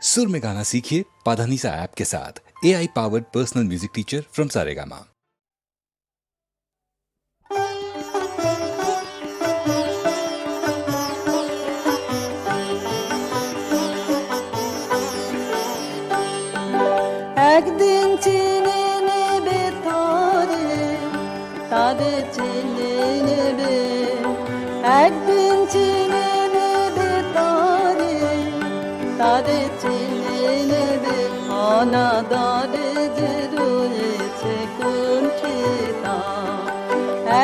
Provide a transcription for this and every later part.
सुर में गाना सीखिए पाधानीसा ऐप के साथ। AI powered personal music teacher from Saregama. একদিন চিনে নেবে তোরে, তারে চিনে নেবে। একদিন চিনে নেবে তোরে, তারে চিনে নেবে। অনাদরে যে রয়েছে কুণ্ঠিতা,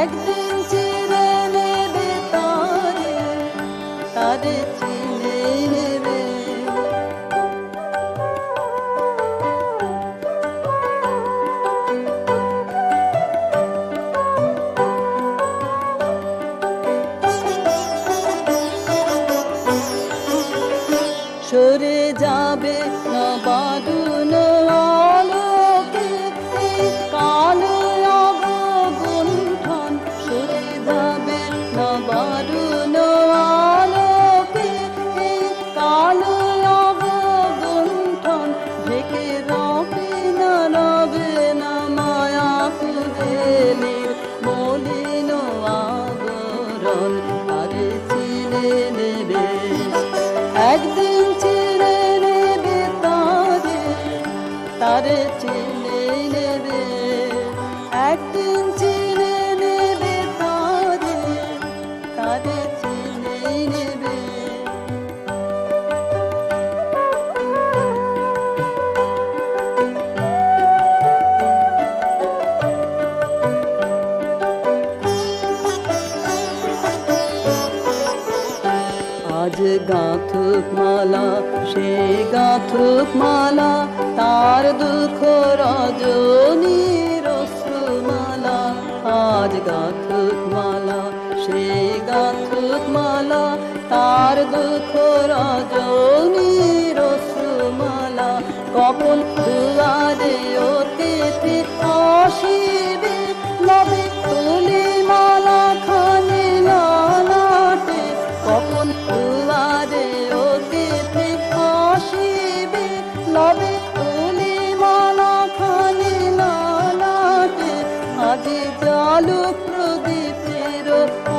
একদিন চিনে নেবে তোরে, তারে চিনে নেবে। সরে যাবে না বাদুন আলোকে, কালো অবগুণ্ঠন। সরে যাবে না বাদুন আলোকে, কালো অবগুণ্ঠন। ঢেকে রবে না মায়া কুবেলির মলিন আবরণ। তারে চিনে নেবে, একদিন চিনে নেবে তারে, তারে চিনে নেবে। একদিন চিনে নেবে তারে, তারে চিনে নেবে। আজ গাঁথুক মালা, সে গাঁথুক মালা, তার দুঃখ রজনীর অশ্রুমালা। আজ গাঁথুক মালা, সে গাঁথুক মালা, তার দুঃখ রজনীর অশ্রুমালা। কখন দুয়ারে অতিথি আসিবে, লবে তুলি মালা খানি ললাটে। কখন দুয়ারে অতিথি আসিবে, লবে তুলি মালা খানি ললাটে। আজি জালু প্রদীপের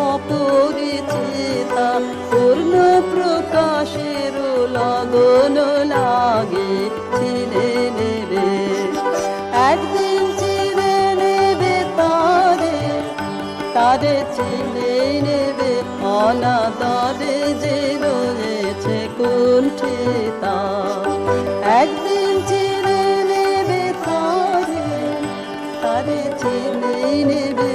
অপরিচিতা, পূর্ণ প্রকাশের লগন লাগে। চিনে নেবে, একদিন চিনে নেবে তারে, তারে চিনে নেবে। অনাদরে যে রয়েছে কুণ্ঠিতা, একদিন চিনে নেবে তারে, তারে চিনে নেবে।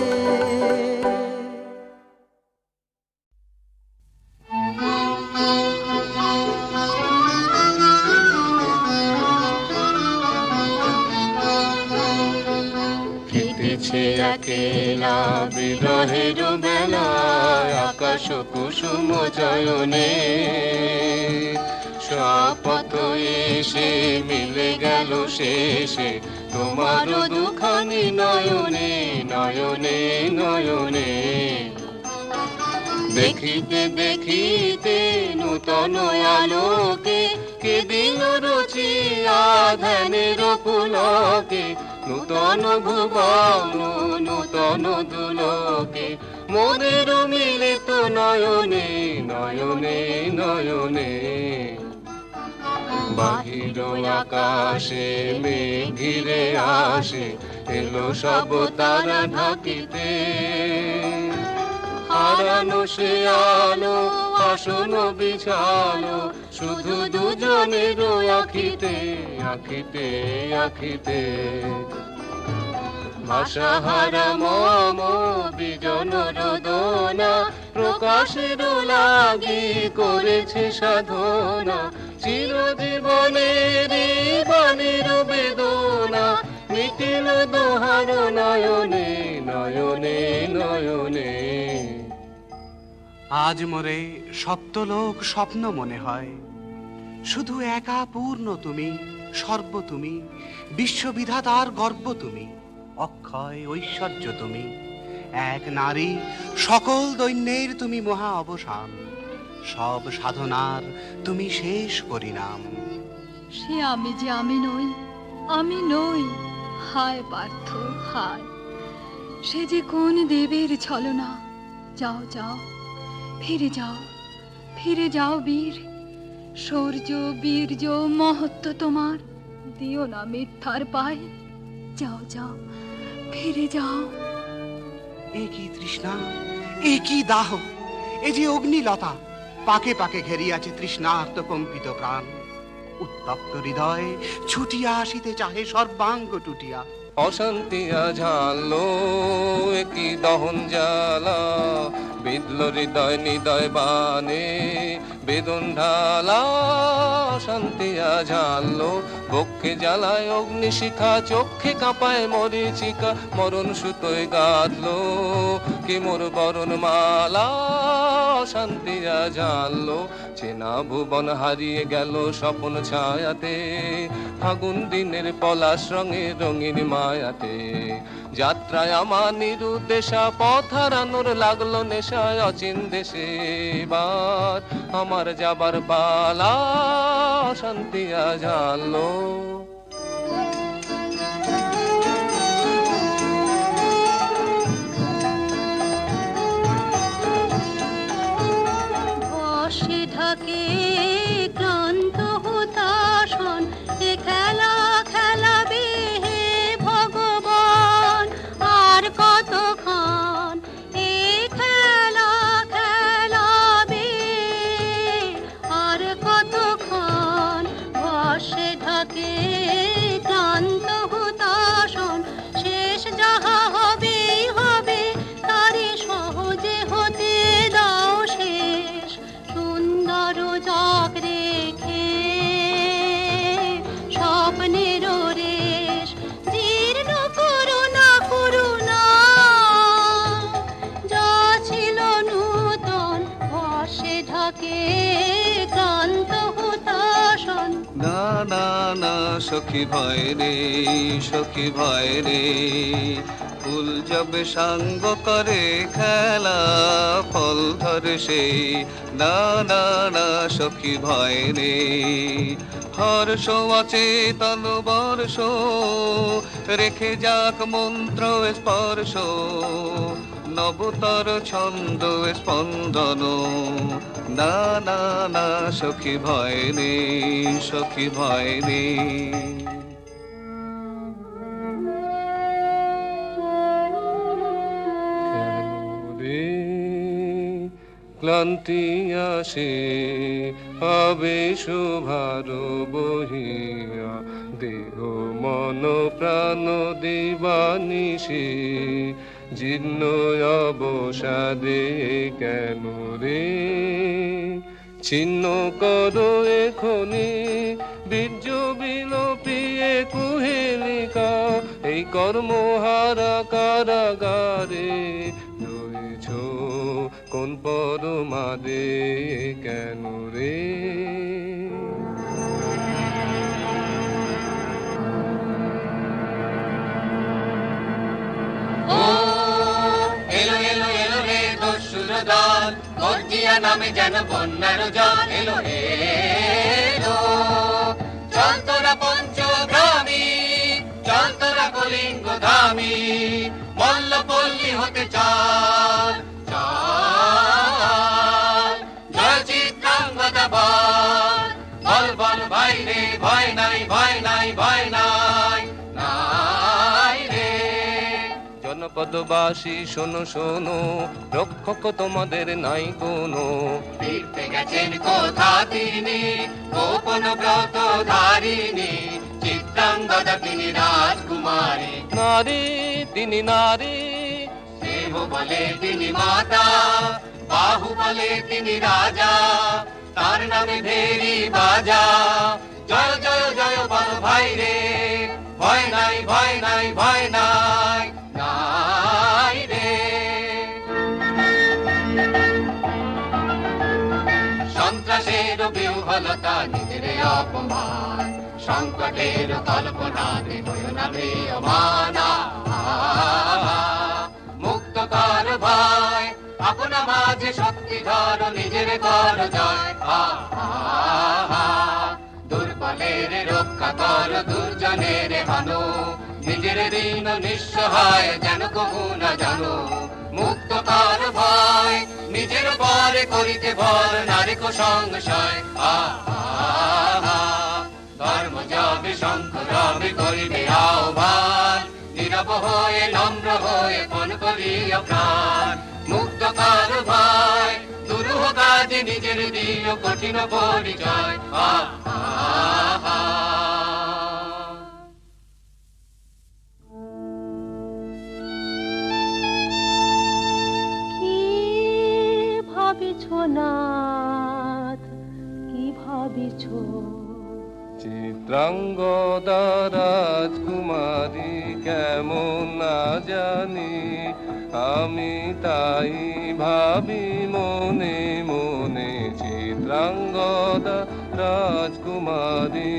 কেটেছে একেলা বিরহের বেলায়, আকাশ কুসুম জয়নে। শপথ এসে মিলে গেল শেষে, তোমার দুখানি নয়নে নয়নে নয়নে। দেখিতে দেখিতে নূতন আলোকে, কে দিল রচিয়া ধ্যানের পুলকে। নূতন ভুবন নূতন দুলোকে, মোদের মিলিত নয়নে নয়নে নয়নে। বাহির আকাশে মেঘ ঘিরে আসে, এলো সব তারা ঢাকিতে। হারানো সে আলো আসন বিছালো, শুধু দুজনের আখিতে আখিতে আখিতে। ভাষাহারা মম বিজন রোদনা, প্রকাশের লাগি করেছে সাধনা। চিরজীবনের বাণীর বেদনা, মিটিল দোহার নয়নে নয়নে নয়নে। আজ মোরে সপ্তলোক স্বপ্ন মনে হয়, শুধু একা পূর্ণ তুমি, সর্ব তুমি, বিশ্ববিধাতার গর্ব তুমি, অক্ষয় ঐশ্বর্য তুমি, এক নারী সকল দৈন্যের তুমি মহা অবসান, সব সাধনার তুমি শেষ পরিণাম। সে আমি যে আমি নই, আমি নই। হায় পার্থ হায়, সে যে কোন দেবের ছলনা। যাও যাও, ফিরে যাও, ফিরে যাও বীর। শৌর্য বীর্য মহত্ব তোমার, দিও না মিথ্যার পায়। যাও যাও, ফিরে যাও। এ কি তৃষ্ণা, এ কি দাহ, এ যে অগ্নিলতা, পাকে পাকে ঘেরিয়াছে তৃষ্ণার্ত কম্পিত প্রাণ। উত্তপ্ত হৃদয় ছুটিয়া আসিতে চাহে সর্বাঙ্গ টুটিয়া। অশান্তি ঝালো একই দহন জ্বালা, বিদল হৃদয় নিদয় বানে বেদন ঢালা। অশান্তি ঝালো বক্ষে জ্বালায় অগ্নিশিখা, চক্ষে কাঁপায় মরীচিকা। মরণ সুতোয় গাঁথলো কে মোর বরণ মালা। অশান্তি ঝালো চেনা ভুবন হারিয়ে গেল স্বপন ছায়াতে, ফাগুন দিনের পলাশ রঙে রঙিন মায়াতে। যাত্রায় আমার নিরুদ্দেশা, পথ হারানোর লাগলো নেশায় অচিন দেশে। এবার আমার যাবার পালা, শান্তি ঝালো। বর্ষে ঢাকে ক্লান্ত হতাশন, এ খেলা খেলাবে হে ভগবান। আর কতক্ষণ এ খেলা খেলাবে, আর কতক্ষণ। বর্ষে ঢাকে ক্লান্ত হতাশন, শেষ যাহা হবেই হবে, তারে সহজে হতে দাও শেষ। সুন্দর চক রেখে স্বপ্নের রেশ, জীর্ণ করুণা করুণা। যা ছিল নূতন বর্ষে ঢাকে ক্লান্ত হতাশন। না না না সখী ভয় রে, সখী ভয় রে। ফুল যাবে সাঙ্গ করে খেলা, ফল ধরে সেই। না না না সখী ভয় রে। হর্ষ অচেতন বর্ষ, রেখে যাক মন্ত্র স্পর্শ। নবতর ছন্দ স্পন্দন। না না না সখী ভয় রে, সখী ভয় রে। ক্লান্তি আসে আবেশ ভার বহিয়া, দেহ মন প্রাণ দিবানিশে। জীর্ণ অবসাদে কেন রে, ছিন্ন করো এখনি বীর্য বিলোপিয়ে কুহেলিকা। এই কর্মহারা কারাগারে রয়েছ কোন পরমাদে কেন রে। এলো এলো এলো রে দস্যুর দল, গর্জিয়া নামে যেন বন্যার জল। এলো এলো, চল তোরা পঞ্চগ্রামী, চল তোরা কলিঙ্গ ধামী। মল্লপল্লী হতে চল চল, জয় চিত্রাঙ্গদা বল। বল বল ভাই রে, ভয় নাই ভয় নাই ভয় নাই নাই রে। জনপদবাসী শোনো শোনো, রক্ষক তোমাদের নাই কোনো। ফিরতে গেছেন কোথা তিনি, গোপন ব্রত ধারিণী। চিত্রাঙ্গদা তিনি রাজকুমারী, নারী তিনি নারী। দেহ বলে তিনি মাতা, বাহু বলে তিনি রাজা। তার নামে ভেরি বাজা, জয় জয় জয় বল ভাই রে। ভয় নাই ভয় নাই ভয় নাই নাই রে। সন্ত্রাসের বিহ্বলতা নিজের অপমান, সংকটের কল্পনা হৃদয় নামে অমানা। মুক্ত কর ভয়, আপনা মাঝে শক্তি ধর, নিজের কর জয়। দুর্গ বাহুবলের রক্ষা কর দুর্জনের হানো, নিজের দিন নিঃসহায় যেন কবু না জানো, মুক্ত কর ভয় নিজের পরে করিতে ভর নারীক সংশয়। ধর্ম যাবে শঙ্খ রবে করিবে আহ্বান, নীরব হয়ে নম্র হয়ে পণ করিয়া প্রাণ, মুক্ত কর ভয় দুরূহ কাজে নিজের দিও কঠিন পরিচয়। কি ভাবিছ নাথ, কি ভাবিছ? চিত্রাঙ্গদা রাজকুমারী কেমন না জানি, আমি তাই ভাবি মনে মনে। চিত্রাঙ্গদা রাজকুমারী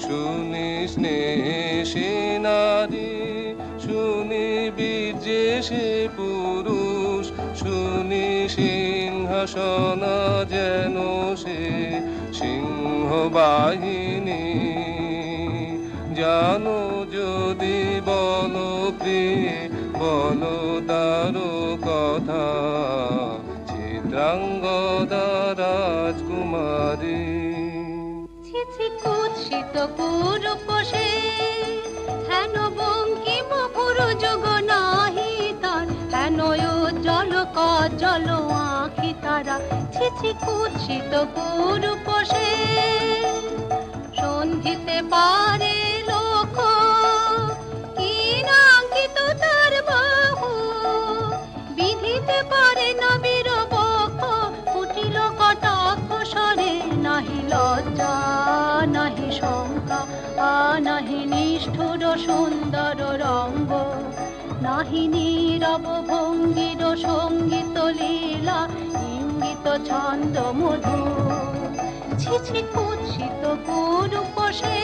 শুনি স্নেহে নারী, শুনি বীর্যে সে পুরুষ, শুনি সিংহাসন যেন সে সিংহ বাহিনী। জানো যদি বলো প্রিয়ে বলো তার কথা, চিত্রাঙ্গদা রাজকুমারী। ছি ছি কুৎসিত কুরূপ সে, হেন বঙ্কিম পুরু যোগ নাহি তার, হেন উজ্জ্বল কজ্জ্বল আঁখি তারা। ছি ছি কুৎসিত কুরূপ সে, সন্ধিতে পারে লোক, কি নাঙ্কিত তার বাহু, বিধিতে পারে না বীরবক্ষ, কুটিল কটাক্ষ স্বরে। নাহি লজ্জা নাহি শঙ্কা, নাহি নিষ্ঠুর সুন্দর রঙ্গ, নাহি নীরব ভঙ্গির সঙ্গীত লীলা, ইঙ্গিত ছন্দ মধু। ছি ছি কুৎসিত কুরূপ সে।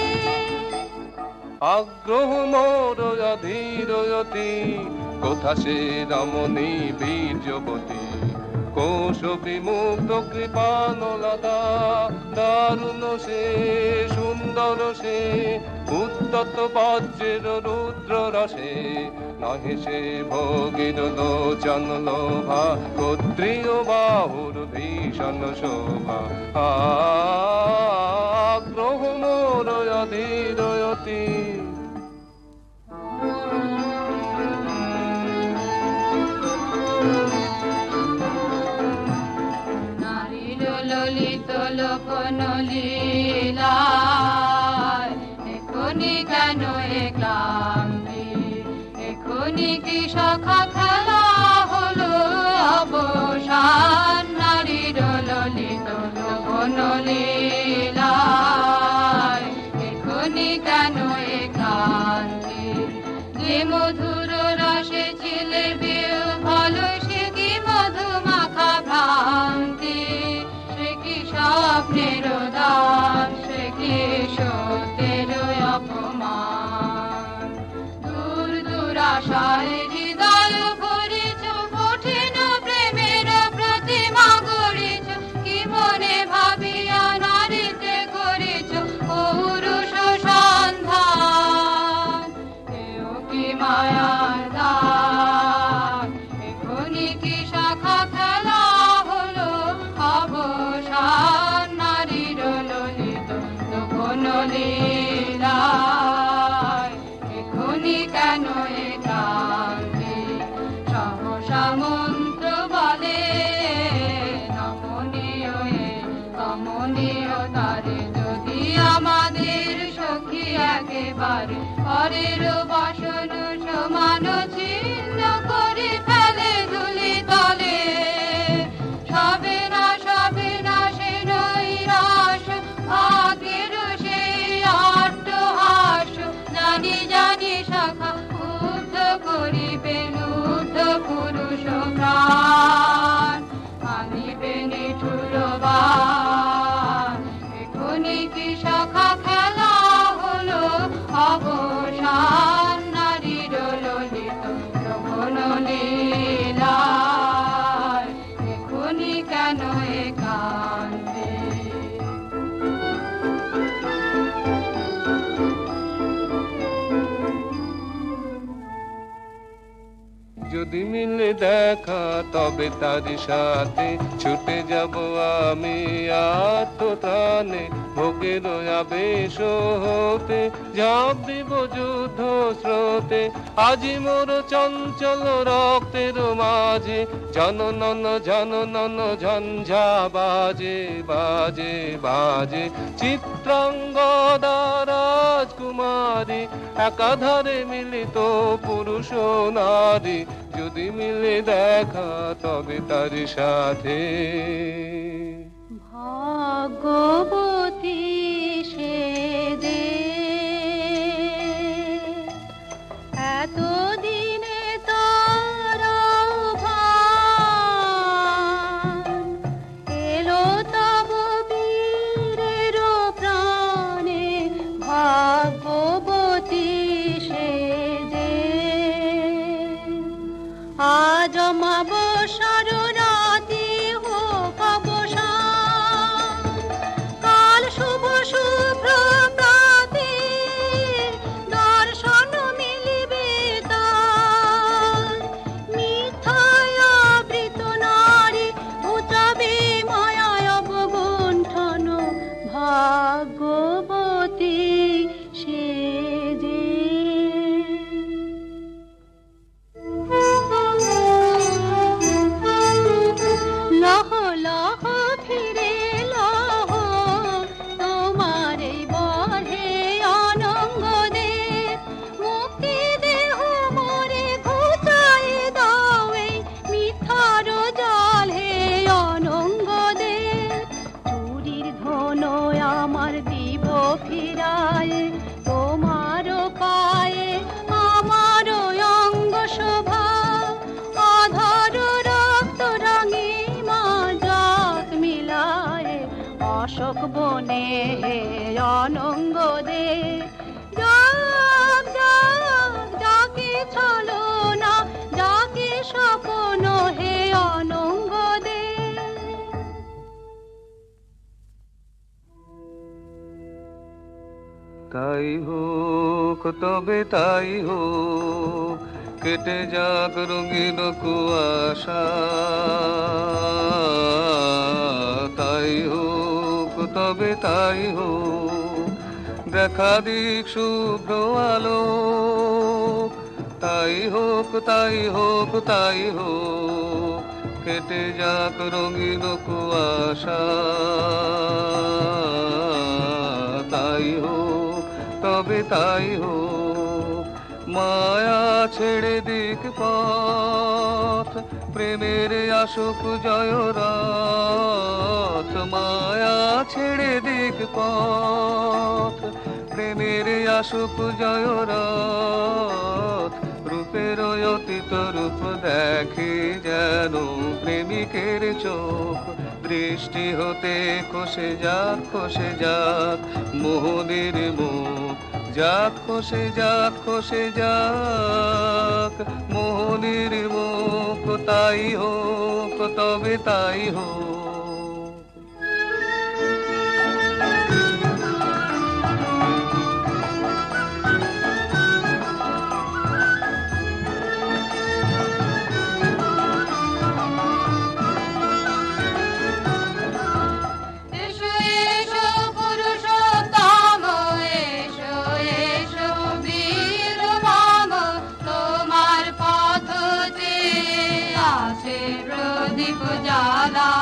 আগ্রহ মোর অধীরয়তি, কোথা সে রমণী বীর্যবতী, কোশ বিমুগ্ধ কৃপানলতা, দারুণ সে সুন্দর সে, উদ্যত বজ্রের রুদ্র রসে। নহে সে ভোগীর লোচন লোভা, ক্ষত্রিয় বাহুর ভীষণ শোভা। আগ্রহ মোর অধীরয়তি। নারীর ললিত লোকন লীলা, এখনি কেন এ ক্লান্তি, এখনি কি সখা খেলা হলো অবসান। নারীর ললিত লোকন লীলা, এখনি কেন এ ক্লান্তি, যে মধুর রসে ছিলে বিহ্বল, সে কি মধু মাখা ভ্রান্তি, সে কি স্বপ্নের দান, সে কি সত্যের অপমান। দূর দুরাশায় হৃদয় ভরিছ, কঠিন প্রেমের প্রতিমা গড়িছ, কি মনে ভাবিয়া নারীতে করিছ পৌরুষ সন্ধান। এও কি মায়ার দান, এখনি কি শাখা খেলা হলো অবসান। নারীর ললিত লোকন লীলায়, এখনি কেন এ ক্লান্তি, সহসা মন্ত্র বলে নমনীয় এ কমনীয় তারে। যদি আমাদের সখী একেবারে পরের বাসন সমান ছিন্ন করে ফেলে ধুলি তলে, সবে না সে নৈরাশ, আগের সেই আট্টহাস। জানি জানি শাখা উদ্ধ করিবেন উদ্ধ পুরুষ প্রাণ, আনিবে নিঠুর বাণ। এখনি কি শাখা খেলা হলো অবসান। নারীর ললিত লোকন লীলা। যদি মিলে দেখা তবে তার সাথে ছুটে যাব আমি আত্মপ্রাণে, ভোগের আবেশ হতে ঝাঁপ দিব যুদ্ধ স্রোতে। আজি মোর চঞ্চল রক্তের মাঝে জননন জননন ঝঞ্ঝা বাজে বাজে বাজে। চিত্রাঙ্গদা রাজকুমারী একাধারে মিলিত পুরুষ ও নারী, যদি মিলে দেখা তবে তার সাথে। ভাগ্যবতী সে যে এতদিনে তার আহ্বান, এলো তব বীরের প্রাণে। ভাগ্যবতী সে যে আজ অমাবস্যার রাতে হোক অবসান, কাল শুভ শুভ্র প্রাতে দর্শন মিলিবে তার। মিথ্যায় আবৃত নারী ঘুচাবে মায়ায় অবগুণ্ঠন। ভাগ্যবতী সে যে লহ লহ ফিরে লহ তোমার এই বহে অনঙ্গ দে। মুক্তি দেহ মোরে ঘুচাই দাও এই মিথ্যার জাল হে অনঙ্গ দে। চুরির ধন আমার দিব ফিরায় তোমার পায়ে আমার অঙ্গ শোভা। আধার রক্ত রাঙে মা জাত মিলায় অশোক বনে হে অনঙ্গ দে। যাক যাক যাকে ছলো না যাকে স্বপ্ন হে অনঙ্গ দে। তাই হোক তবে তাই হোক, কেটে যাক রঙিন কুয়াশা। তাই হোক তবে তাই হোক, দেখা দিক শুভ্র আলো। তাই হোক তাই হোক তাই হোক, কেটে যাক রঙিন কুয়াশা। তাই হোক তবে তাই হোক, মায়া ছেড়ে দিক পথ, প্রেমের আসুক জয় রথ। মায়া ছেড়ে দিক পথ, প্রেমের আসুক জয় রথ। রূপের অতীত রূপ দেখে যেন প্রেমিকের চোখ। দৃষ্টি হতে খসে যাক মোহনের মুখ। যাক খসে যাক মোহনের মুখ। তাই হোক তবে তাই হোক। এসো এসো পুরুষোত্তম, এসো এসো বীর মম। তোমার পথ চেয়ে আছে প্রদীপ জ্বালা।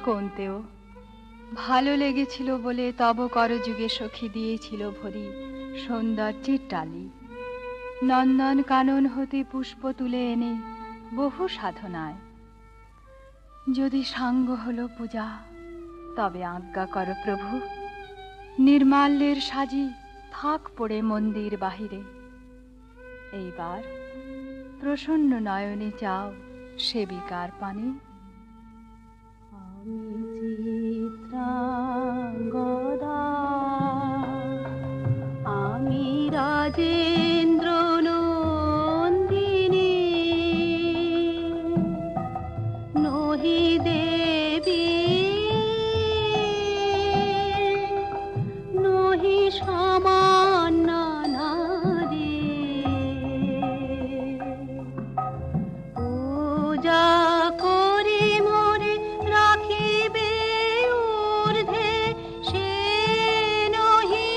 কোনতেও ভালো লেগেছিল বলে তব করযুগে সখী দিয়েছিল ভরি সৌন্দর্যের টালি। নন্দন কানন হতে পুষ্প তুলে এনে বহু সাধনায় যদি সাঙ্গ হলো পূজা, তবে আজ্ঞা কর প্রভু, নির্মাল্যের সাজি থাক পড়ে মন্দির বাহিরে। এইবার প্রসন্ন নয়নে চাও সেবিকার পানে। আমি চিত্রাঙ্গদা, আমি রাজেন্দ্র নন্দিনী, নহি দেবী নহি সামান্য নারী, পূজা করি মোরে রাখিবে ঊর্ধ্বে, সে নহি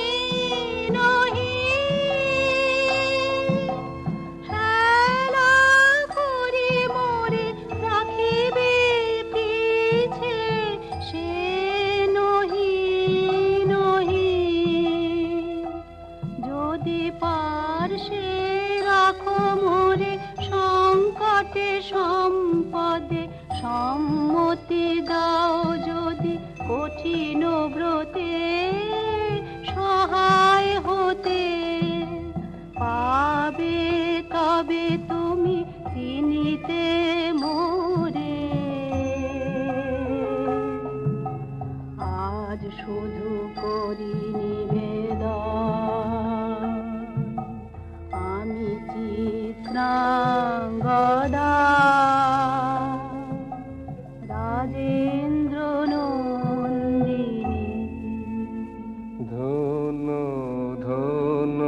নহি হেলা করি মোরে রাখিবে পিছে, সে নহি নহি যদি পার্শ্বে রাখো মোরে সংকটে সম্পদে, সম্মতি দাও যদি কঠিন ব্রতে সহায় হতে, পাবে তবে তুমি চিনিতে মোরে। আজ শুধু করি নিবেদন, আমি চিত্রাঙ্গদা, রাজেন্দ্র নন্দিনী। ধন্য ধন্য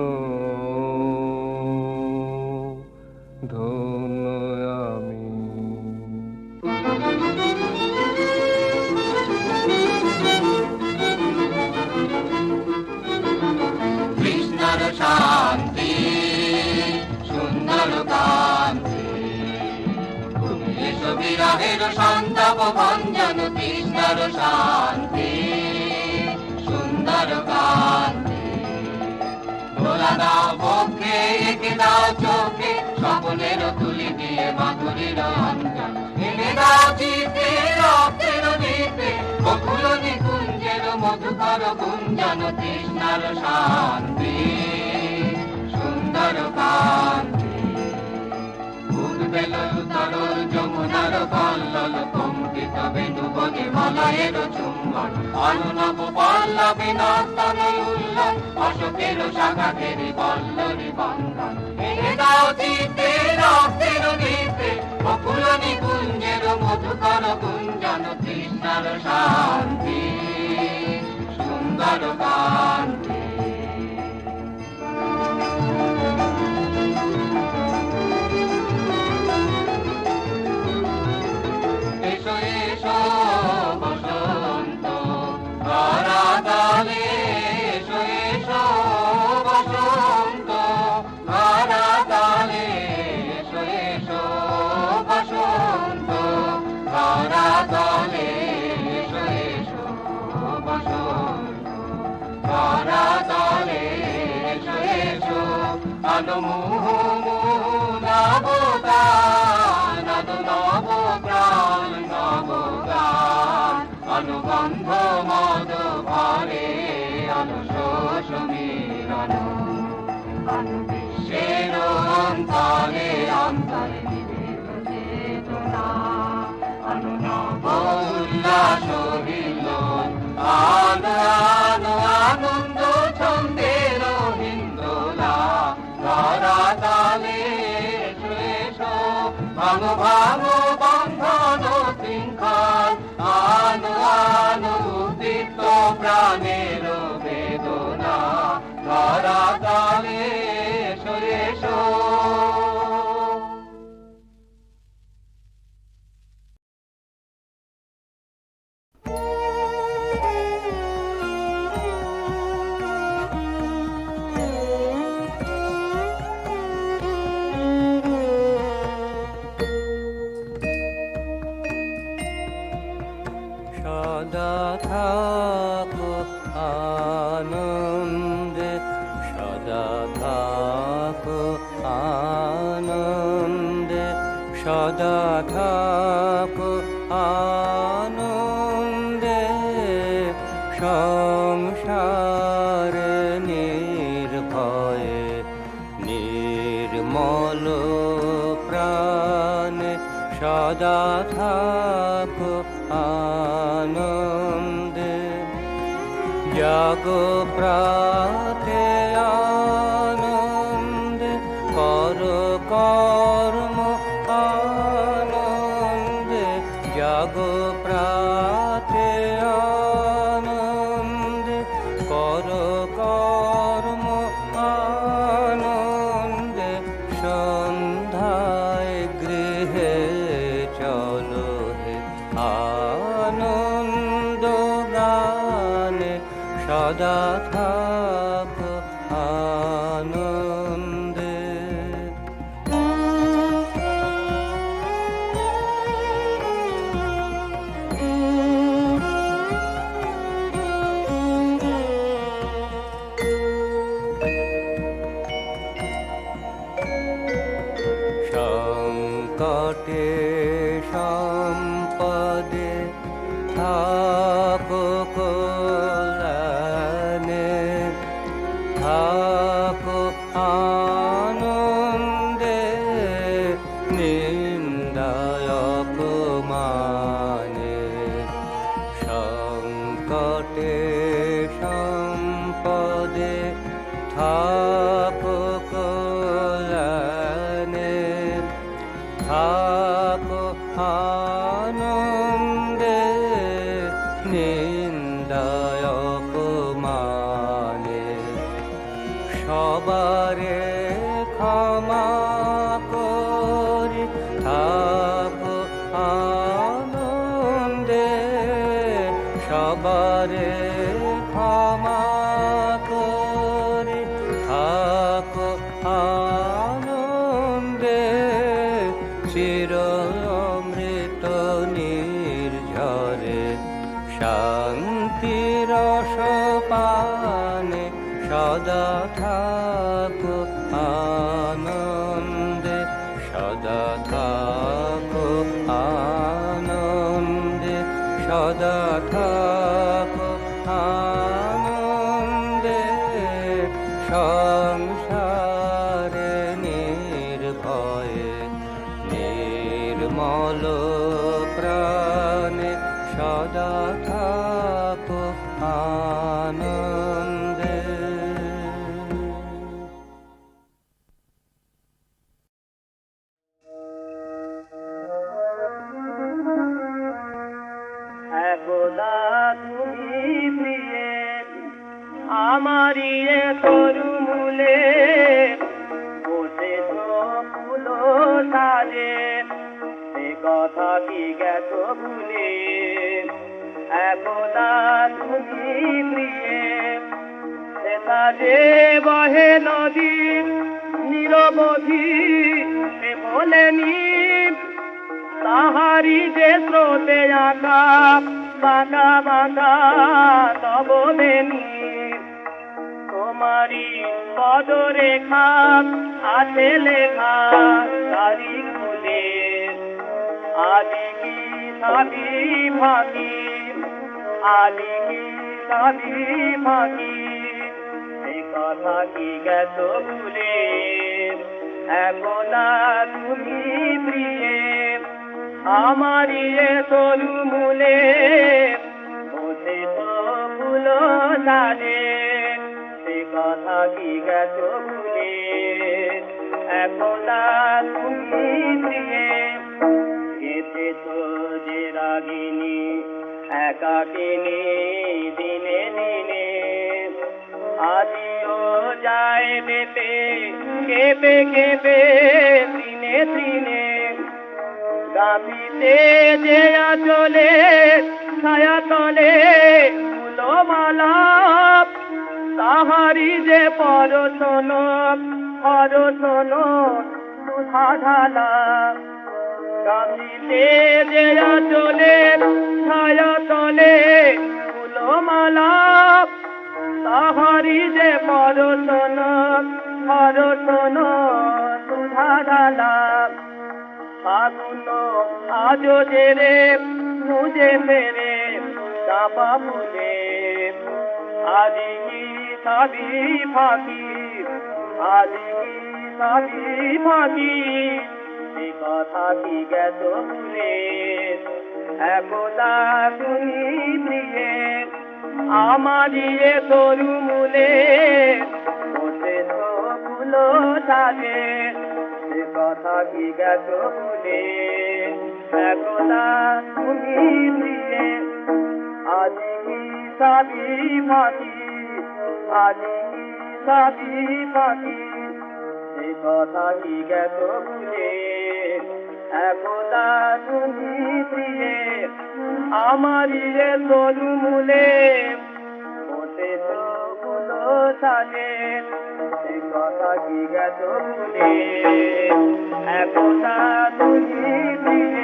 ধন্য আমি। কৃষ্ণর শান্তি সুন্দর কান্তি, তুমি এসো বিরহের সন্তাপ ভঞ্জন। কৃষ্ণর শান্তি সুন্দর কান্তি, দোলা দাও বক্ষে এঁকে দাও চোখে, স্বপ্নের তুলি দিয়ে মাধুরীর অঞ্জন। এনে দাও চিতে রক্তের নিতে, বকুল নিকুঞ্জের মধুকর গুঞ্জন। কৃষ্ণর শান্তি সুন্দর কান্তি, উদ্বেল তরল যমুনার কল্লোল, কম্পিত বেণু বনে মলয়ের চুম্বন। অনুনব পল্লবে নর্তন উল্লন, অশোকের শাখা ঘেরি পল্লরী বন্ধন। এনে দাও চিতে রক্তের নিতে, বকুল নিকুঞ্জের মধুকর গুঞ্জন। কৃষ্ণর শান্তি সুন্দর কান্তি। এসো এসো বসন্ত ধরাতলে, এসো এসো বসন্ত ধরাতলে, এসো এসো বসন্ত ধরাতলে, এসো এসো বসন্ত ধরাতলে, এসো এসো। আলো মুহু মুহু নবগান, আলো নব প্রাণ নবগান। অনুগন্ধ মদ ভরে আলো শোষ মিলন, আলো বিশ্বের অন্তরে অন্তরে নিবেদ চেতনা। আলো নব উল্লাস হিল্লোল, আলো আলো আনন্দ ছন্দের হিন্দোলা। ধরাতলে এসো এসো, ভাঙো ভাঙো বন্ধন শৃঙ্খল, আলো আলো উদ্দীপ্ত প্রাণের বেদনা। ধরাতলে এসো এসো। সদা থাকো আনন্দে, সদা থাকো আনন্দে, সদা থাকো আনন্দে, সংসার নির্ভয়ে নির্মল প্রাণে সদা থাকো আনন্দে। জাগ প্রাতে আনন্দে, কর কর্ম আনন্দে, জাগ প্রাতে আনন্দে, কর কর্ম আনন্দে, সন্ধ্যায় গৃহে চলো হে আনন্দ গানে সদা থাকো আনন্দে। সংকটে সম্পদে থাকো কল্যাণে, থাকো আনন্দে, নিন্দায় অপমানে। সংকটে সম্পদে থাকো কল্যাণে, থাকো আনন্দে, নিন্দায় অপমানে। সবারে ক্ষমা করি থাকো আনন্দে, সবারে ক্ষমা করি থাকো আনন্দে, চির অমৃত নির্ঝরে শান্তির রসপানে সদা থাকো আনন্দে, সদা থাকো আনন্দে, সদা থাকো আনন্দে, সংসারে নির্ভয়ে নির্মল প্রাণে সদা থাকো আনন্দে। একদা তুমি প্রিয়ে আমারি তরু মূলে বসেছ ফুল সাজে, সে কথা কি গেছ ভুলে। একদা তুমি প্রিয়ে সে সাজে বহে নদী নিরবধি, সে বলেনি তাহারি যে স্রোতে আঁকা বাঁকা বাঁকা তব বেনি। তোমারি পদরেখা আছে লেখা তারি খুলে, আদি কি সাবি ফাঁকি, আদি কি সাবি ফাঁকি, সে কথা কি গেছ ভুলে। একদা তুমি প্রিয়ে আমারি তরু মূলে বসে তো ফুল সাজে, সে কথা কি গেছ ভুলে। একদা তুমি প্রিয়ে গেছেছ যে রাগিনী একাকিনী দিনে দিনে, আজিও যায় বেপে কেঁপে কেঁপে দিনে দিনে। গাবিতে যে আচলে ছায়া তলে ফুলমালা, তাহারি যে পরশন পরশন সুধা ঢালা। কাঁদিতে যে চলে ছায়া তলে ফুলমালা তাহারি যে পরশন পরশন সুধা ঢালা ফাগুন আজ যে রে মুঝে মেরে চাপা ফুলে আদি কি সাবি ফাঁকি আদি কি সাবি ফাঁকি সে কথা কি গেত ভুলে একদা তুমি প্রিয়ে আমারই এ তরু মূলে বসে তো ফুলো সাজে সে কথা কি গেত ভুলে একদা তুমি প্রিয়ে আজি কি সাবি ফাঁকি আজি কি সাবি ফাঁকি সে কথা কি গেত ভুলে একদা তুমি প্রিয়ে আমারই রে তরু মূলে বসে তো ফুলো সাজে সে কথা কি গেত ভুলে একদা তুমি প্রিয়ে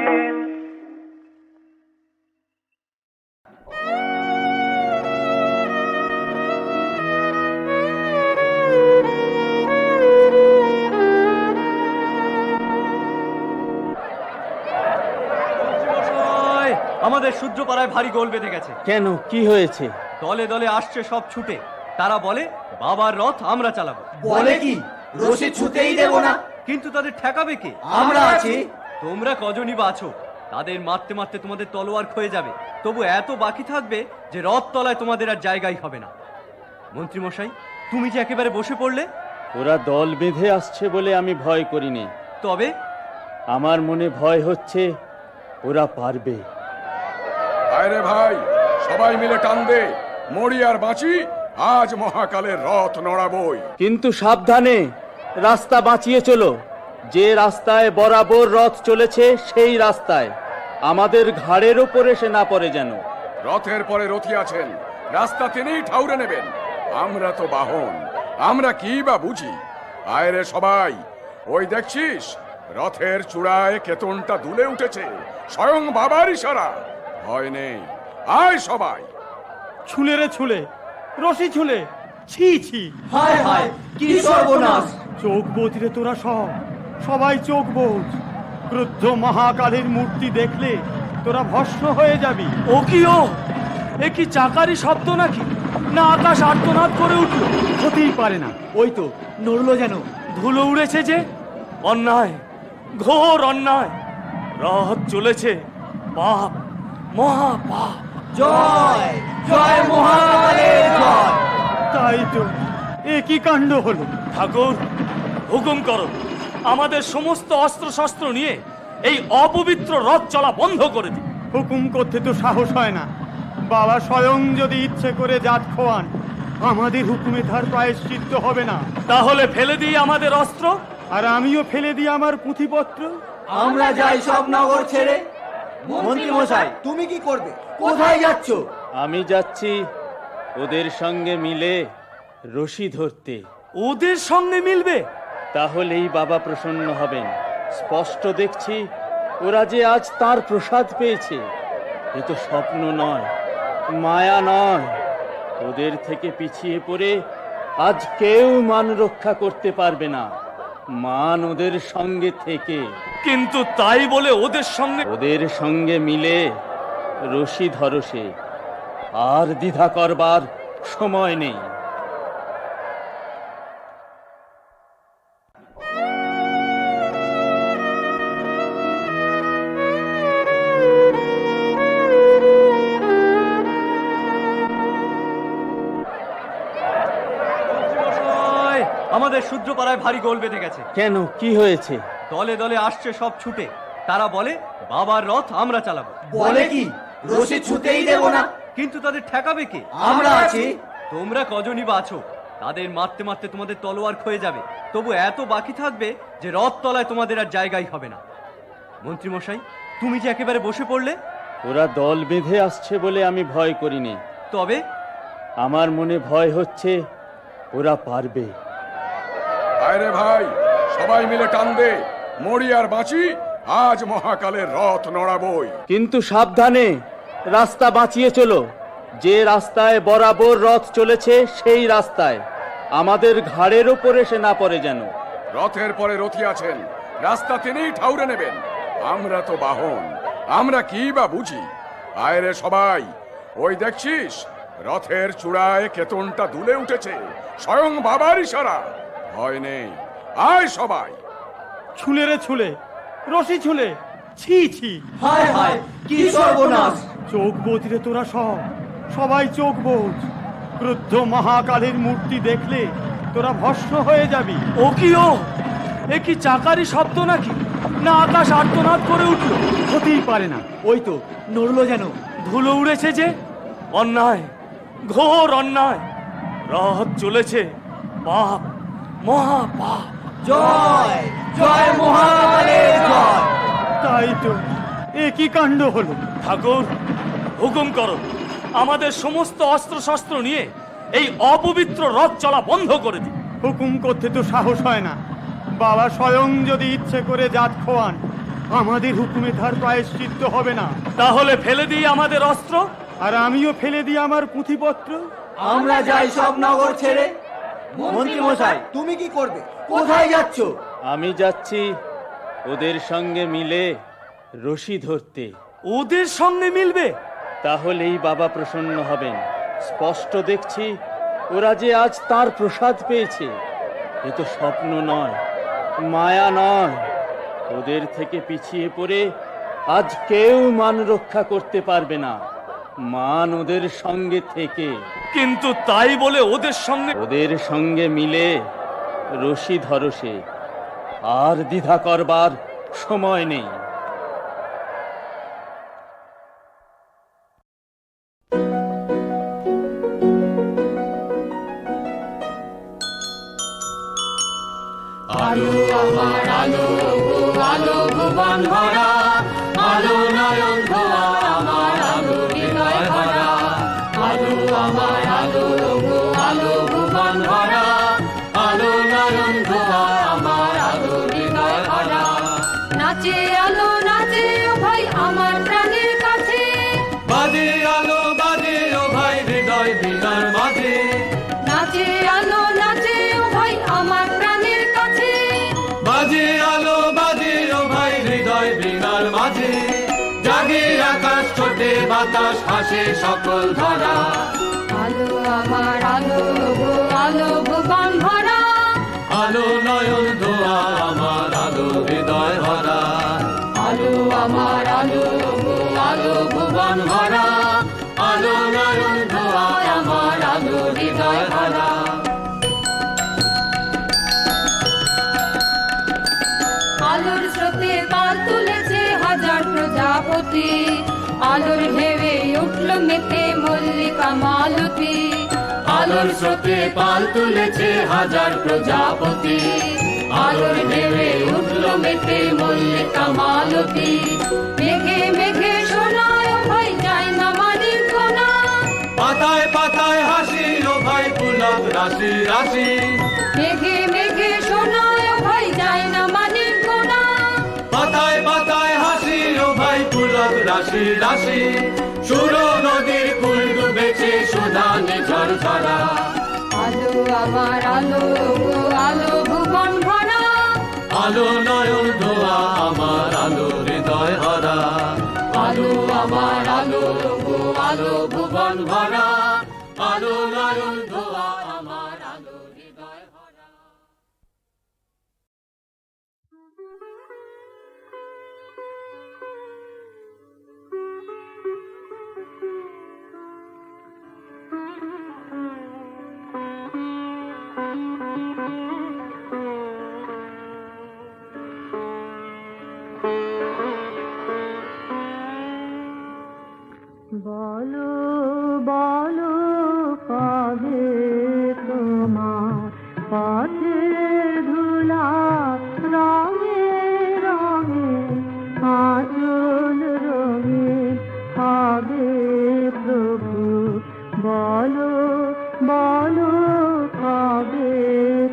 আমাদের সূর্যপাড়ায় ভারী গোল বেঁধে গেছে। কেন, কি হয়েছে? দলে দলে আসছে সব ছুটে। তারা বলে বাবার রথ আমরা চালাবো। বলে কি রশি ছুতেই দেব না। কিন্তু তাদের ঠেকাবে কে? আমরা আছি। তোমরা কজনই বা আছো? তাদের মারতে মারতে তোমাদের তলোয়ার ক্ষয়ে যাবে। তবু এত বাকি থাকবে যে রথ তলায় তোমাদের আর জায়গাই হবে না। মন্ত্রী মশাই, তুমি যে একেবারে বসে পড়লে। ওরা দল বেঁধে আসছে বলে আমি ভয় করিনি। তবে আমার মনে ভয় হচ্ছে ওরা পারবে। আরে ভাই, সবাই মিলে টান দে, মরি আর বাঁচি, আজ মহাকালের রথ নড়াবই। কিন্তু সাবধানে, রাস্তা বাঁচিয়ে চলো। যে রাস্তায় বরাবর রথ চলেছে সেই রাস্তায়, আমাদের ঘাড়ের ওপরে সে না পড়ে যেন। রথের পরে রথী আছেন, রাস্তা তিনিই ঠাউরে নেবেন। আমরা তো বাহন, আমরা কি বা বুঝি। আয় রে সবাই, ওই দেখছিস রথের চূড়ায় কেতনটা দুলে উঠেছে, স্বয়ং বাবার ইশারা। ভয় নেই, আয় সবাই। ছুলে রে ছুলে, রশি ছুলে, ছি ছি, হায় হায় কি সর্বনাশ। চোখ বোঝ রে তোরা সব, সবাই চোখ বোঝ। ক্রুদ্ধ মহাকালের মূর্তি দেখলে তোরা ভস্ম হয়ে যাবি। ও কি ও? এ কি চাকারি শব্দ নাকি? না আকাশ আর্তনাদ করে উঠল? হতেই পারে না। ওই তো নড়লো যেন, ধুলো উড়েছে যে। অন্যায়, ঘোর অন্যায়। রথ চলেছে, পাপ, মহা পাপ। জয় জয় মহাকালের জয়। তাই তো, এ কি কাণ্ড হলো? ঠাকুর, হুকুম করো, আমাদের সমস্ত অস্ত্র শস্ত্র নিয়ে এই অপবিত্র রথ চলা বন্ধ করে দিই। হুকুম করতে তো সাহস হয় না। বাবা স্বয়ং যদি ইচ্ছে করে জাত খোয়ান, আমাদের হুকুমে তার প্রায়শ্চিত্ত হবে না। তাহলে ফেলে দিই আমাদের অস্ত্র, আর আমিও ফেলে দিই আমার পুঁথিপত্র। আমরা যাই সব নগর ছেড়ে। মন্ত্রী মশাই, তুমি কি করবে? কোথায় যাচ্ছ? আমি যাচ্ছি ওদের সঙ্গে মিলে রশি ধরতে। ওদের সঙ্গে মিলবে? তাহলেই বাবা প্রসন্ন হবেন। স্পষ্ট দেখছি ওরা যে আজ তার প্রসাদ পেয়েছে। এ তো স্বপ্ন নয়, মায়া নয়। ওদের থেকে পিছিয়ে পড়ে আজ কেউ মান রক্ষা করতে পারবে না। মান ওদের সঙ্গে থেকে। কিন্তু তাই বলে ওদের সঙ্গে মিলে রশি ধরসে, আর দ্বিধা করবার সময় নেই। আমাদের সূর্যপাড়ায় ভারী গোল বেঁধে গেছে। কেন, কি হয়েছে? দলে দলে আসছে সব ছুটে। তারা বলে বাবার রথ আমরা চালাবো। বলে কি রশি ছুতেই দেব না। কিন্তু তাদের ঠেকাবে কে? আমরা আছি। তোমরা কজনই বা আছো? তাদের মারতে মারতে তোমাদের তলোয়ার ক্ষয়ে যাবে। তবু এত বাকি থাকবে যে রথ তলায় তোমাদের আর জায়গাই হবে না। মন্ত্রী মশাই, তুমি যে একেবারে বসে পড়লে। ওরা দল বেঁধে আসছে বলে আমি ভয় করিনি। তবে আমার মনে ভয় হচ্ছে ওরা পারবে। আরে ভাই, সবাই মিলে টান দে, মরি আর বাঁচি, আজ মহাকালের রথ নড়াবই। কিন্তু সাবধানে, রাস্তা বাঁচিয়ে চলো। যে রাস্তায় বরাবর রথ চলেছে সেই রাস্তায়, আমাদের ঘাড়ের ওপরে সে না পড়ে যেন। রথের পরে রথী আছেন, রাস্তা তিনিই ঠাউরে নেবেন। আমরা তো বাহন, আমরা কি বা বুঝি। আয় রে সবাই, ওই দেখছিস রথের চূড়ায় কেতনটা দুলে উঠেছে, স্বয়ং বাবার ইশারা। ভয় নেই, আয় সবাই। ছুলে রে ছুলে, রশি ছুলে, ছি ছি। হায় হায়, কি সর্বনাশ! চোখ বোঝ রে তোরা সব, সবাই চোখ বোঝ। ক্রুদ্ধ মহাকালের মূর্তি দেখলে তোরা ভস্ম হয়ে যাবি। ও কি ও? এ কি চাকারি শব্দ নাকি? না আকাশ আর্তনাদ করে উঠল? হতেই পারে না। ওই তো নড়লো যেন, ধুলো উড়েছে যে। অন্যায়, ঘোর অন্যায়। রথ চলেছে, পাপ, মহা পাপ। জয় জয় মহাকালের জয়। তাই তো, এ কি কাণ্ড হলো? ঠাকুর, হুকুম করো, আমাদের সমস্ত অস্ত্র শস্ত্র নিয়ে এই অপবিত্র রথ চলা বন্ধ করে দিই। হুকুম করতে তো সাহস হয় না। বাবা স্বয়ং যদি ইচ্ছে করে জাত খোয়ান, আমাদের হুকুমে তার প্রায়শ্চিত্ত হবে না। তাহলে ফেলে দিই আমাদের অস্ত্র, আর আমিও ফেলে দিই আমার পুঁথিপত্র। আমরা যাই সব নগর ছেড়ে। মন্ত্রী মশাই, তুমি কি করবে? কোথায় যাচ্ছ? আমি যাচ্ছি ওদের সঙ্গে মিলে রশি ধরতে। ওদের সঙ্গে মিলবে? তাহলেই বাবা প্রসন্ন হবেন। স্পষ্ট দেখছি ওরা যে আজ তার প্রসাদ পেয়েছে। এ তো স্বপ্ন নয়, মায়া নয়। ওদের থেকে পিছিয়ে পড়ে আজ কেউ মান রক্ষা করতে পারবে না। মান ওদের সঙ্গে থেকে। কিন্তু তাই বলে ওদের সঙ্গে মিলে রশি ধরসে, আর দ্বিধা করবার সময় নেই। আলো আমার আলো, আলো ভুবন ভরা, আলো নয়ন ধোয়া আমার আলো হৃদয় ভরা। আলো আমার আলো, আলো ভুবন ভরা, আলো নয়ন ধোয়া আমার আলো হৃদয় ভরা। নাচে আলো নাচে ও ভাই আমার প্রাণের কাছে, বাজে আলো বাজে ও ভাই হৃদয় বিনার মাঝে। নাচে আলো নাচে ও ভাই আমার প্রাণের কাছে, বাজে আলো বাজে ও ভাই হৃদয় বিনার মাঝে। জাগে আকাশ ছোটে বাতাস হাসে সকল ধরা। আলো আমার আলো, আলো ভুবন ভরা, আলো নয়ন ধোয়া আমার আলো হৃদয় ভরা। আলো আমার আলো, আলো ভুবন ভরা, আলো নয়ন ধোয়া আমার আলো হৃদয় ভরা। আলোর স্রোতে পাল তুলেছে হাজার প্রজাপতি, আলোর ঢেউয়ে উঠল মেতে মল্লিকা মালতী। আলোর স্রোতে পাল তুলেছে হাজার প্রজাপতি, আলোর ঢেউয়ে উঠল মেতে মল্লিকা মালতী। মেঘে মেঘে শোনায় ও ভাই যায় না মানিক গোনা, পাতায় পাতায় হাসি ও ভাই পুলক রাশি রাশি। মেঘে মেঘে শোনায় ও ভাই যায় না মানিক গোনা, পাতায় পাতায় হাসি ও ভাই পুলক রাশি রাশি। সুর নদীর কুল ডুবেছে সুধানে ঝরঝরা। আলো আমার আলো, আলো ভুবন ভরা, আলো নয়ন ধোয়া আমার আলো হৃদয় ভরা। আলো আমার আলো, আলো ভুবন ভরা, আলো নয়ন ধোয়া আমার আলো হৃদয় ভরা। বলো বলো কবে তোমার পথের ধুলা রঙে রঙে আঁচল রঙে হবে প্রভু। বলো বলো কবে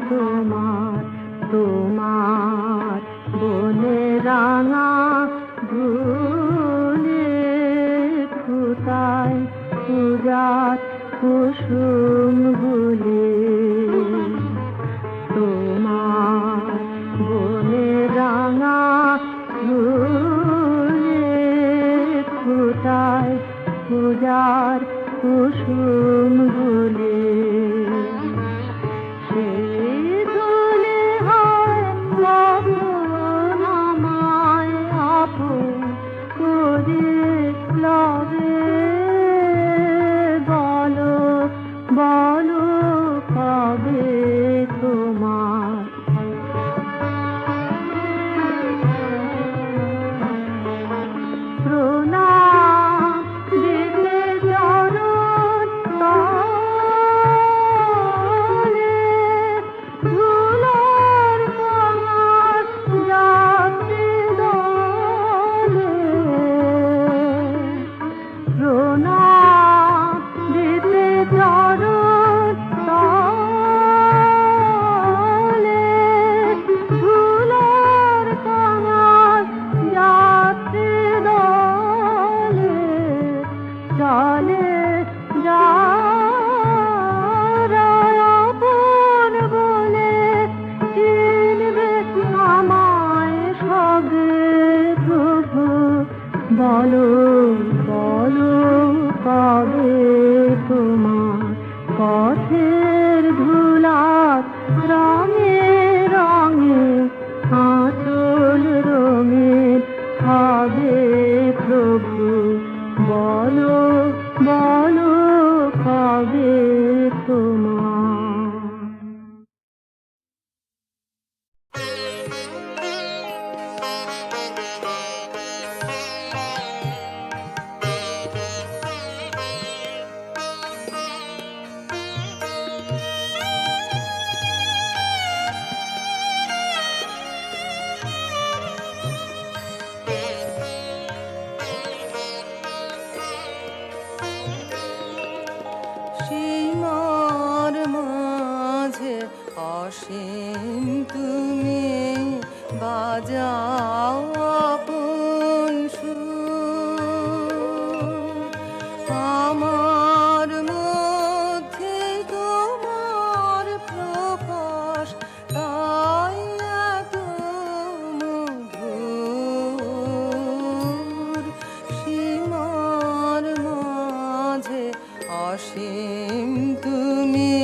তোমার তোমার বনে রাঙা পূজার কুসুম গুলি তোমার বনে রাঙা ফুলে ফুটায় পূজার কুসুম গুলি সেই ধুলি হয় কখন আমায় আপন করে লবে বলো বলো কবে তোমার প্রণাম দিতে চরণ তলে ধুলার কামার যাত্রী দলে প্রণাম দিতে চরণ তলে ধুলার কামার যাত্রী দলে চলে যারা আপন বলে চিনবে আমায় সবে প্রভু বলো বলো কবে তোমার পথের ধুলার রঙে রঙে আঁচল রঙের হবে প্রভু বলো বলো কবে তোমার সীমার মাঝে অসীম তুমি বাজাও আপন সুর আমার মধ্যে তোমার প্রকাশ তাই এত মধুর সীমার মাঝে অসীম তুমি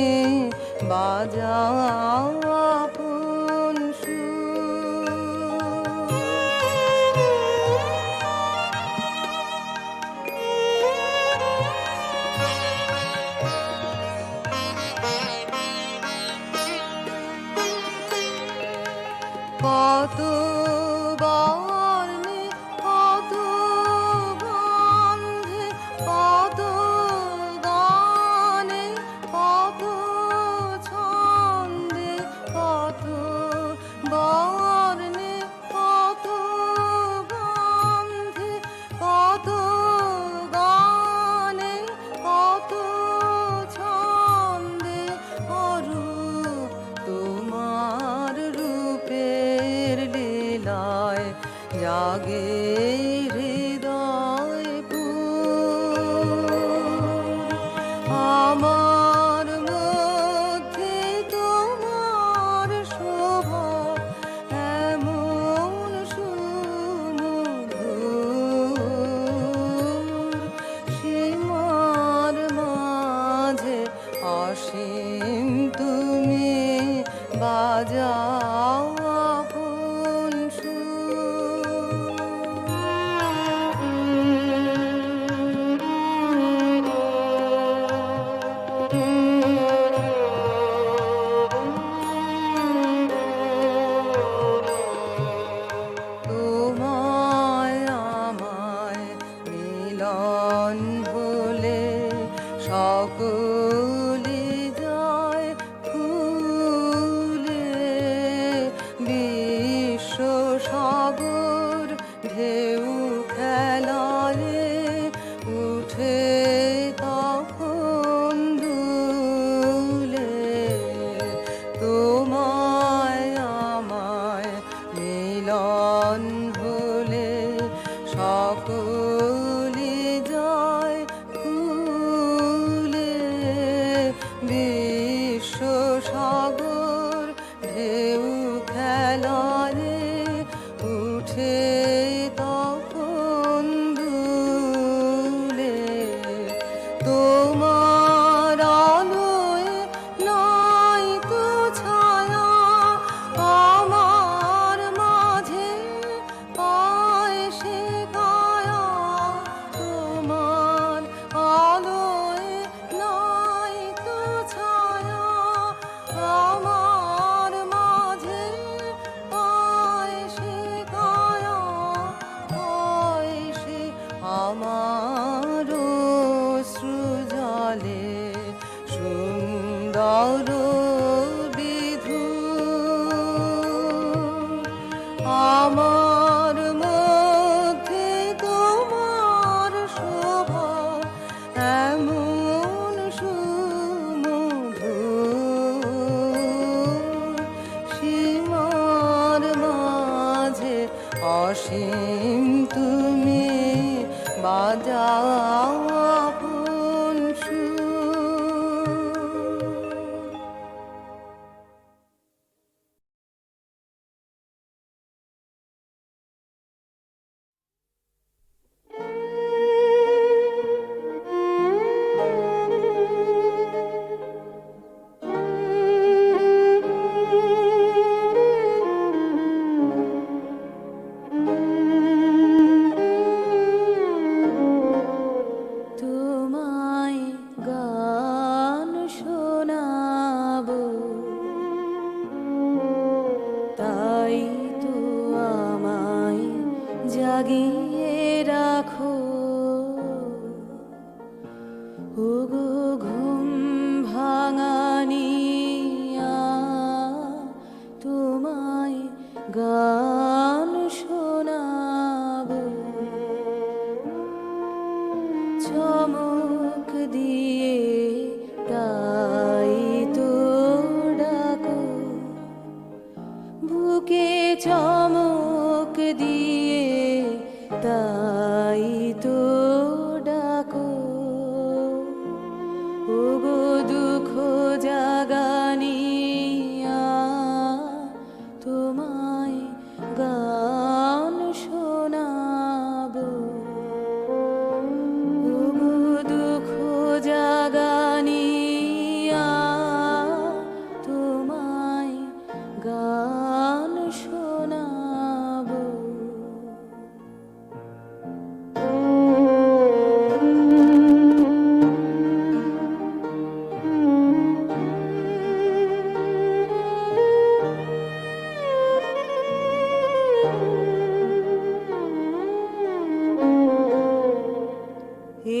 বাজাও আপন কত বর্ণে কত গন্ধে কত গানে কত ছন্দে কত বর্ণে কত গন্ধে কত গানে কত ছন্দে অরূপ তোমার রূপের লীলায় জাগে হৃদয় আমার মধ্যে তোমার শোভা এমন সুমধুর সীমার মাঝে অসীম তুমি বাজাও আপন তোমায় আমায় মিলন হলে সকলি যায় ফুলে বিশ্ব সাগর ঢেউ খেলালে উঠে তখন দুলে তোমায় আমায় মিলন হলে সকলি যায় ফুলে দরবিধু আমার মধ্যে তোমার শোভা এমন সুমধুর সীমার মাঝে অসীম তুমি বাজাও আপন সুর। তোমায় গান শোনাবো তাই তো আমায় জাগিয়ে রাখো ওগো ঘুম ভাঙানিয়া তোমায় গান শোনাবো চমক দিয়ে তাই তো ডাকো বুকে চমক দিয়ে তাই তো ডাকো ওগো দুঃখ জাগানিয়া তোমায় গান শোনাবো ওগো দুঃখ জাগানিয়া তোমায় গান শোনাবো।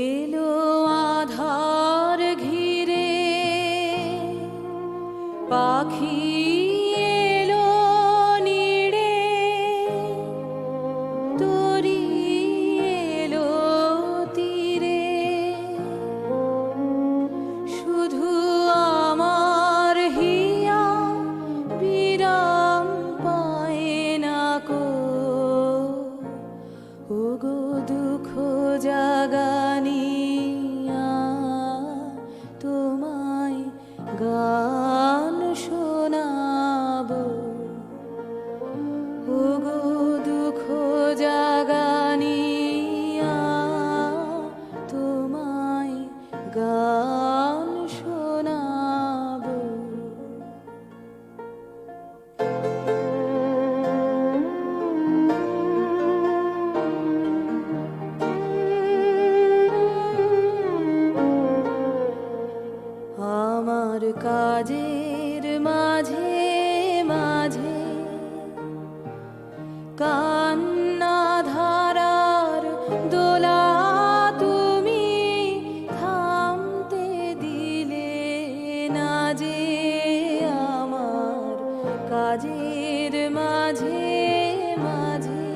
এলো আধার ঘিরে পাখি এলো নিড়ে তরি এলো তীরে শুধু আমার হিয়া বিরাম পায় না কো ওগো দুঃখ জাগানিয়া তোমায় গান শোনাবো ওগো দুঃখ জাগানিয়া তোমায় গান শোনাবো। আমার কাজের মাঝে মাঝে কান্না ধারার দোলা তুমি থামতে দিলে না যে আমার কাজের মাঝে মাঝে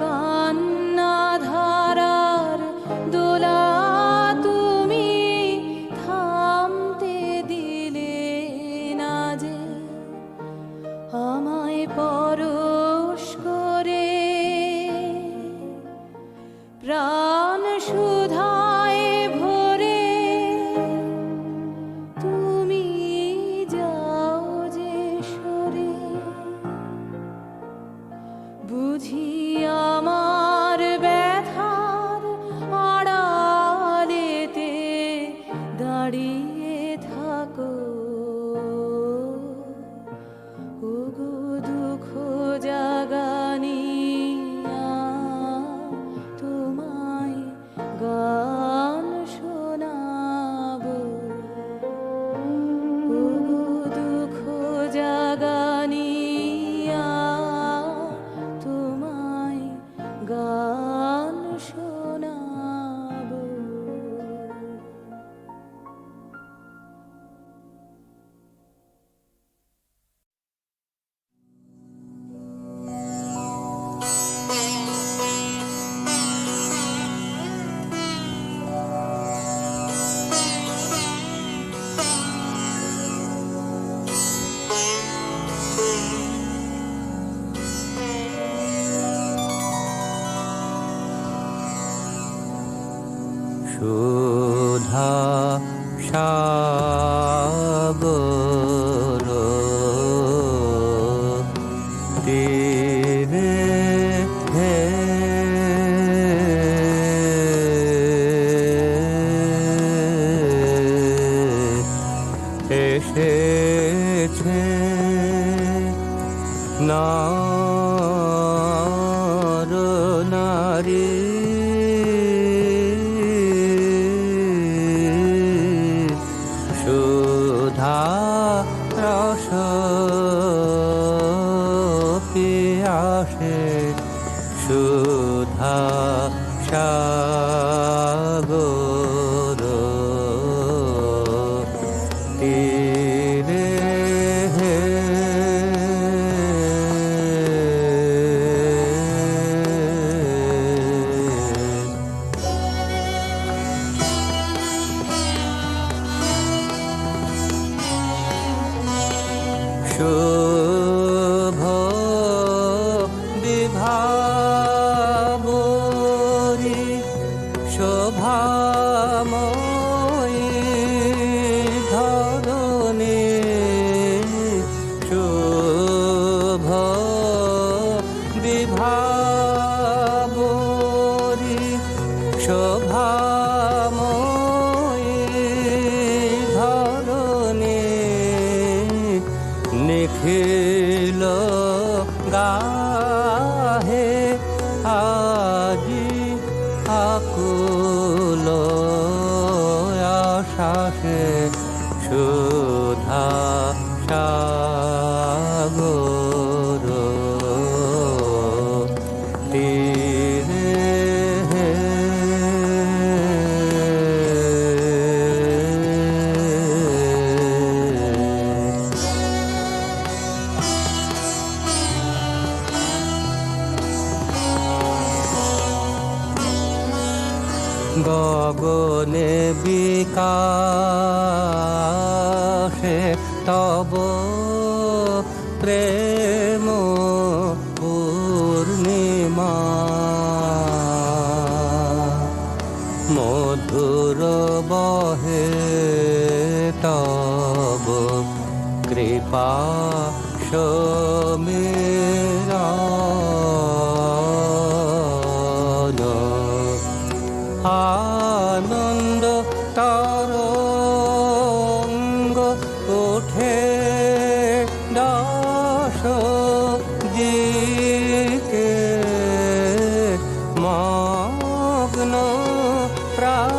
কান্না ধারার দোলা তুমি থামতে দিলে না যে আমায় পর সুধা সাগর তীরে এসেছে নর নারী সুধা রস পিয়াসে সুধা সাগর তীরে শুভ বিভাবরী শোভাময়ী ধরণী শুভ বিভাবরী শোভাময়ী ধরণী নিখিল গাহে আজি আকুল আশাসে সুধা সাগর তীরে গগনে বিকাশে তব প্রেম পূর্ণিমা মধুর বহে তব কৃপা সমীরা আনন্দ তরঙ্গ ওঠে দাস দিকে মগ্ন প্রাণ